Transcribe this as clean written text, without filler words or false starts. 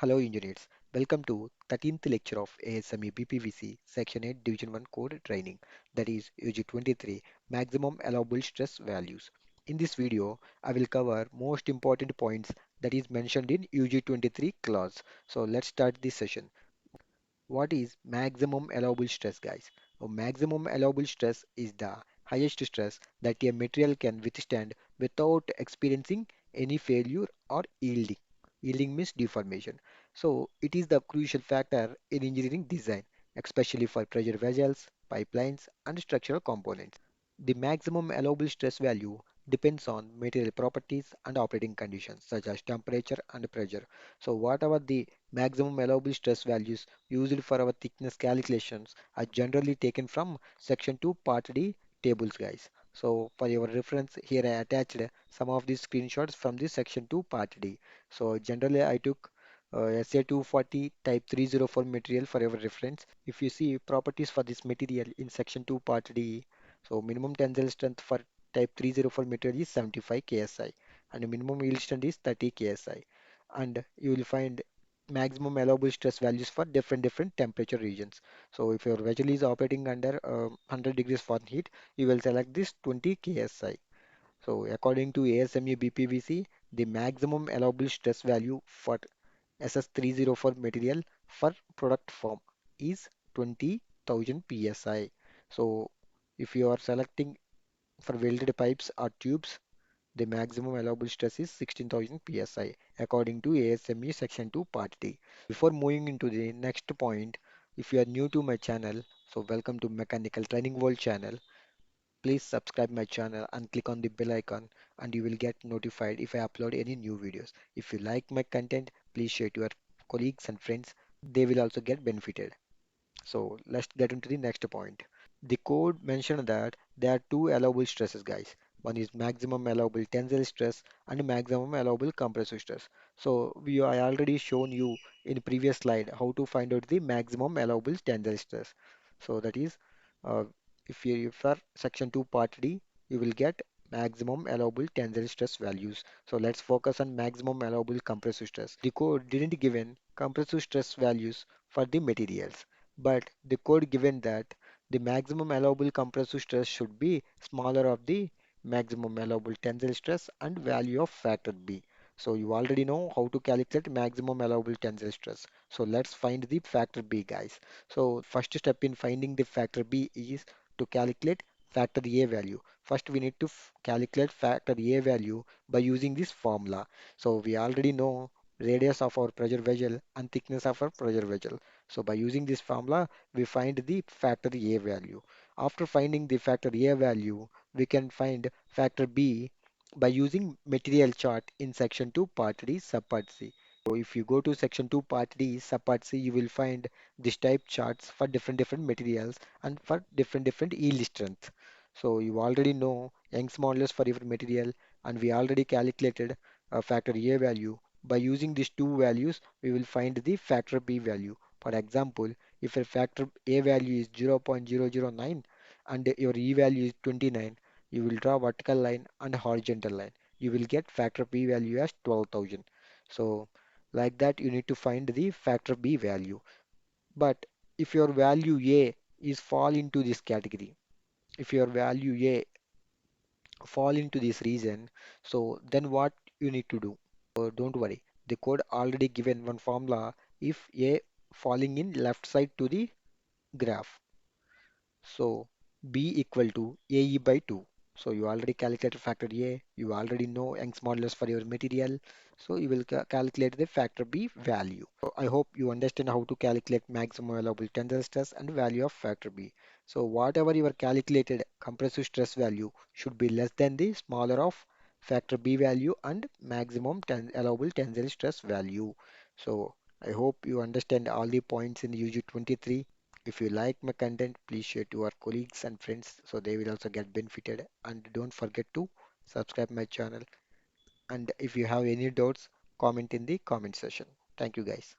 Hello engineers, welcome to 13th lecture of ASME BPVC Section-VIII Division-1 Code Training, that is UG23 Maximum Allowable Stress Values. In this video, I will cover most important points that is mentioned in UG23 clause. So let's start this session. What is maximum allowable stress, guys? Maximum allowable stress is the highest stress that a material can withstand without experiencing any failure or yielding. Yielding means deformation. So it is the crucial factor in engineering design, especially for pressure vessels, pipelines, and structural components. The maximum allowable stress value depends on material properties and operating conditions such as temperature and pressure. So whatever the maximum allowable stress values used for our thickness calculations are generally taken from section 2 part D tables, guys. So for your reference here I attached some of these screenshots from the section 2 part D. So generally I took SA 240 type 304 material for your reference. If you see properties for this material in section 2 part D, so minimum tensile strength for type 304 material is 75 KSI and minimum yield strength is 30 KSI. And you will find maximum allowable stress values for different temperature regions. So if your vessel is operating under 100 degrees Fahrenheit, you will select this 20 KSI. So according to ASME BPVC, the maximum allowable stress value for SS304 material for product form is 20,000 PSI. So if you are selecting for welded pipes or tubes, the maximum allowable stress is 16,000 psi according to ASME Section 2 Part D. Before moving into the next point, if you are new to my channel, so welcome to Mechanical Training World channel. Please subscribe my channel and click on the bell icon and you will get notified if I upload any new videos. If you like my content, please share to your colleagues and friends. They will also get benefited. So let's get into the next point. The code mentioned that there are two allowable stresses, guys. One is maximum allowable tensile stress and maximum allowable compressive stress. So I already shown you in previous slide how to find out the maximum allowable tensile stress. So that is, uh, if you refer section 2 part D, you will get maximum allowable tensile stress values. So let's focus on maximum allowable compressive stress. The code didn't given compressive stress values for the materials, but the code given that the maximum allowable compressive stress should be smaller of the maximum allowable tensile stress and value of factor B. So you already know how to calculate maximum allowable tensile stress. So let's find the factor B, guys. So first step in finding the factor B is to calculate factor A value. First we need to calculate factor A value by using this formula. So we already know radius of our pressure vessel and thickness of our pressure vessel. So by using this formula, we find the factor A value. After finding the factor A value, we can find factor B by using material chart in section 2 part D subpart C. So if you go to section 2 part D subpart C, you will find this type charts for different materials and for different yield strength. So you already know Young's modulus for your material and we already calculated a factor A value. By using these two values, we will find the factor B value. For example, if a factor A value is 0.009 and your E value is 29, you will draw vertical line and horizontal line. You will get factor B value as 12,000. So like that you need to find the factor B value. But if your value A is fall into this category, if your value A fall into this region, so then what you need to do? Don't worry, the code already given one formula if A falling in left side to the graph. So B equal to AE by 2. So you already calculated factor A, you already know Young's modulus for your material. So you will calculate the factor B value. So I hope you understand how to calculate maximum allowable tensile stress and value of factor B. So whatever your calculated compressive stress value should be less than the smaller of factor B value and maximum allowable tensile stress value. So I hope you understand all the points in UG23. If you like my content, please share to our colleagues and friends so they will also get benefited. And don't forget to subscribe my channel. And if you have any doubts, comment in the comment section. Thank you guys.